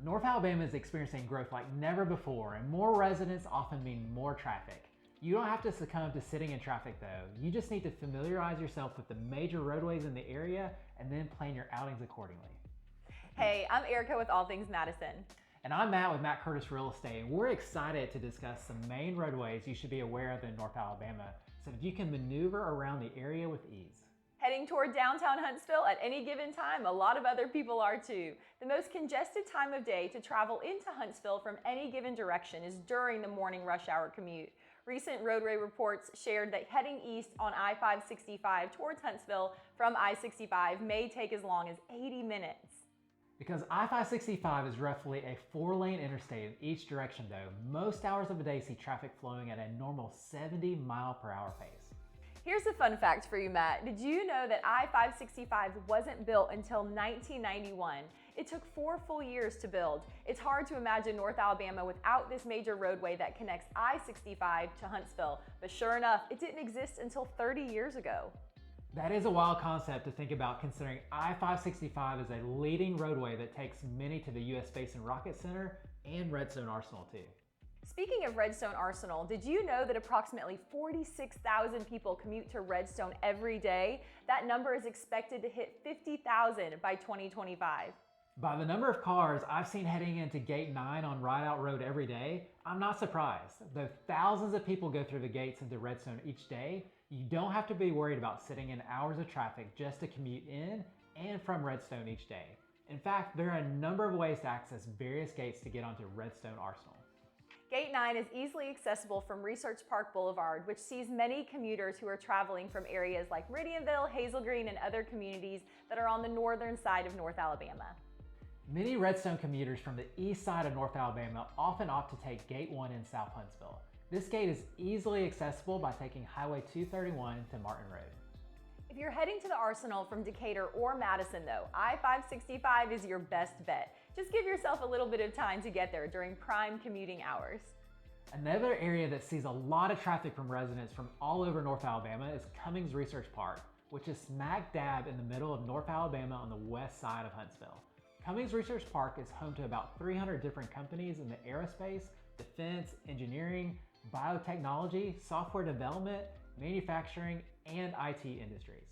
North Alabama is experiencing growth like never before, and more residents often mean more traffic. You don't have to succumb to sitting in traffic though. You just need to familiarize yourself with the major roadways in the area and then plan your outings accordingly. Hey, I'm Erica with All Things Madison. And I'm Matt with Matt Curtis Real Estate, and we're excited to discuss some main roadways you should be aware of in North Alabama so that you can maneuver around the area with ease. Heading toward downtown Huntsville at any given time, a lot of other people are too. The most congested time of day to travel into Huntsville from any given direction is during the morning rush hour commute. Recent roadway reports shared that heading east on I-565 towards Huntsville from I-65 may take as long as 80 minutes. Because I-565 is roughly a 4-lane interstate in each direction though, most hours of the day see traffic flowing at a normal 70 mile/hour pace. Here's a fun fact for you, Matt. Did you know that I-565 wasn't built until 1991? It took 4 full years to build. It's hard to imagine North Alabama without this major roadway that connects I-65 to Huntsville, but sure enough, it didn't exist until 30 years ago. That is a wild concept to think about, considering I-565 is a leading roadway that takes many to the U.S. Space and Rocket Center and Redstone Arsenal too. Speaking of Redstone Arsenal, did you know that approximately 46,000 people commute to Redstone every day? That number is expected to hit 50,000 by 2025. By the number of cars I've seen heading into Gate 9 on Rideout Road every day, I'm not surprised. Though thousands of people go through the gates into Redstone each day, you don't have to be worried about sitting in hours of traffic just to commute in and from Redstone each day. In fact, there are a number of ways to access various gates to get onto Redstone Arsenal. Gate 9 is easily accessible from Research Park Boulevard, which sees many commuters who are traveling from areas like Meridianville, Hazel Green, and other communities that are on the northern side of North Alabama. Many Redstone commuters from the east side of North Alabama often opt to take Gate 1 in South Huntsville. This gate is easily accessible by taking Highway 231 to Martin Road. If you're heading to the Arsenal from Decatur or Madison though, I-565 is your best bet. Just give yourself a little bit of time to get there during prime commuting hours. Another area that sees a lot of traffic from residents from all over North Alabama is Cummings Research Park, which is smack dab in the middle of North Alabama on the west side of Huntsville. Cummings Research Park is home to about 300 different companies in the aerospace, defense, engineering, biotechnology, software development, manufacturing, and IT industries.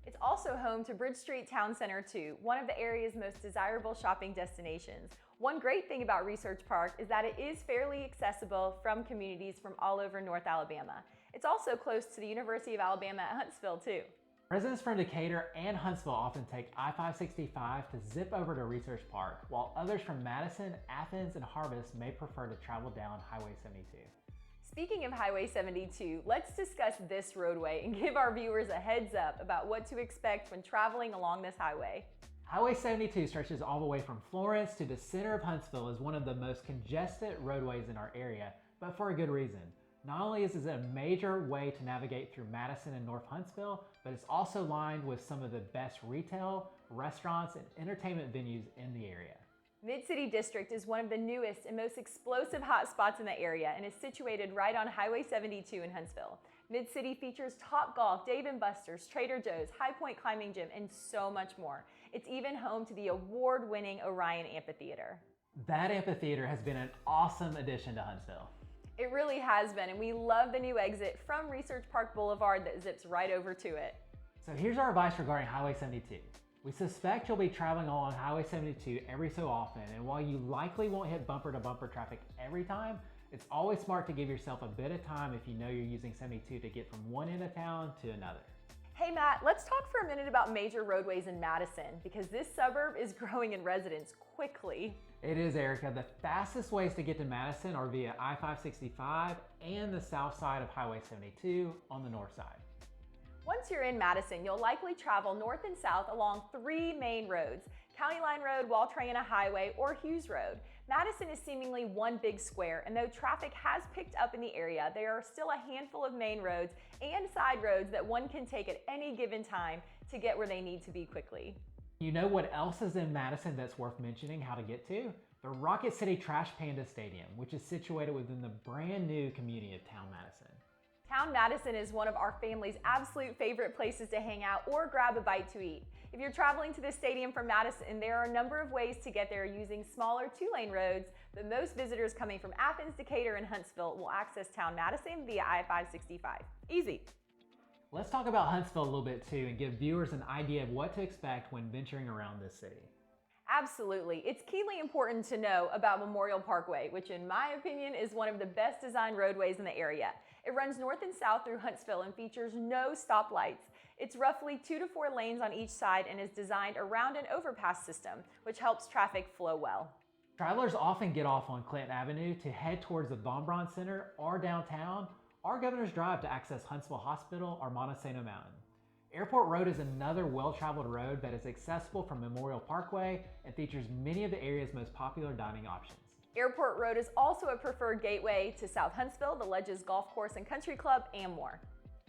It's also home to Bridge Street Town Center too, one of the area's most desirable shopping destinations. One great thing about Research Park is that it is fairly accessible from communities from all over North Alabama. It's also close to the University of Alabama at Huntsville too. Residents from Decatur and Huntsville often take I-565 to zip over to Research Park, while others from Madison, Athens, and Harvest may prefer to travel down Highway 72. Speaking of Highway 72, let's discuss this roadway and give our viewers a heads up about what to expect when traveling along this highway. Highway 72 stretches all the way from Florence to the center of Huntsville as one of the most congested roadways in our area, but for a good reason. Not only is it a major way to navigate through Madison and North Huntsville, but it's also lined with some of the best retail, restaurants, and entertainment venues in the area. Mid-City District is one of the newest and most explosive hotspots in the area and is situated right on Highway 72 in Huntsville. Mid-City features Topgolf, Dave & Buster's, Trader Joe's, High Point Climbing Gym, and so much more. It's even home to the award-winning Orion Amphitheater. That amphitheater has been an awesome addition to Huntsville. It really has been, and we love the new exit from Research Park Boulevard that zips right over to it. So here's our advice regarding Highway 72. We suspect you'll be traveling along Highway 72 every so often, and while you likely won't hit bumper-to-bumper traffic every time, it's always smart to give yourself a bit of time if you know you're using 72 to get from one end of town to another. Hey Matt, let's talk for a minute about major roadways in Madison, because this suburb is growing in residents quickly. It is, Erica. The fastest ways to get to Madison are via I-565 and the south side of Highway 72 on the north side. Once you're in Madison, you'll likely travel north and south along 3 main roads: County Line Road, Waltrana Highway, or Hughes Road. Madison is seemingly one big square, and though traffic has picked up in the area, there are still a handful of main roads and side roads that one can take at any given time to get where they need to be quickly. You know what else is in Madison that's worth mentioning how to get to? The Rocket City Trash Panda Stadium, which is situated within the brand new community of Town Madison. Town Madison is one of our family's absolute favorite places to hang out or grab a bite to eat. If you're traveling to the stadium from Madison, there are a number of ways to get there using smaller 2-lane roads, but most visitors coming from Athens, Decatur, and Huntsville will access town Madison via I-565. Easy. Let's talk about Huntsville a little bit too and give viewers an idea of what to expect when venturing around this city. Absolutely. It's keenly important to know about Memorial Parkway, which in my opinion is one of the best designed roadways in the area. It runs north and south through Huntsville and features no stoplights. It's roughly 2 to 4 lanes on each side and is designed around an overpass system, which helps traffic flow well. Travelers often get off on Clinton Avenue to head towards the Von Braun Center or downtown, or Governor's Drive to access Huntsville Hospital or Montesano Mountain. Airport Road is another well-traveled road that is accessible from Memorial Parkway and features many of the area's most popular dining options. Airport Road is also a preferred gateway to South Huntsville, the Ledges Golf Course and Country Club, and more.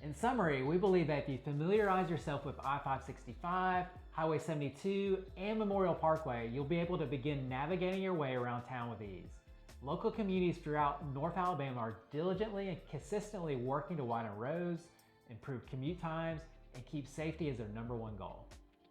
In summary, we believe that if you familiarize yourself with I-565, Highway 72, and Memorial Parkway, you'll be able to begin navigating your way around town with ease. Local communities throughout North Alabama are diligently and consistently working to widen roads, improve commute times, and keep safety as their #1 goal.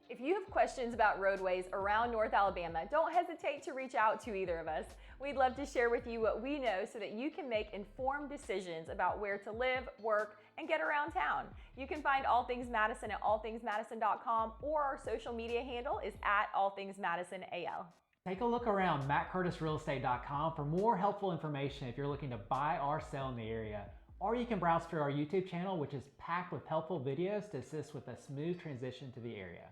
If you have questions about roadways around North Alabama, don't hesitate to reach out to either of us. We'd love to share with you what we know so that you can make informed decisions about where to live, work, and get around town. You can find All Things Madison at allthingsmadison.com, or our social media handle is at allthingsmadisonal. Take a look around mattcurtisrealestate.com for more helpful information if you're looking to buy or sell in the area. Or you can browse through our YouTube channel, which is packed with helpful videos to assist with a smooth transition to the area.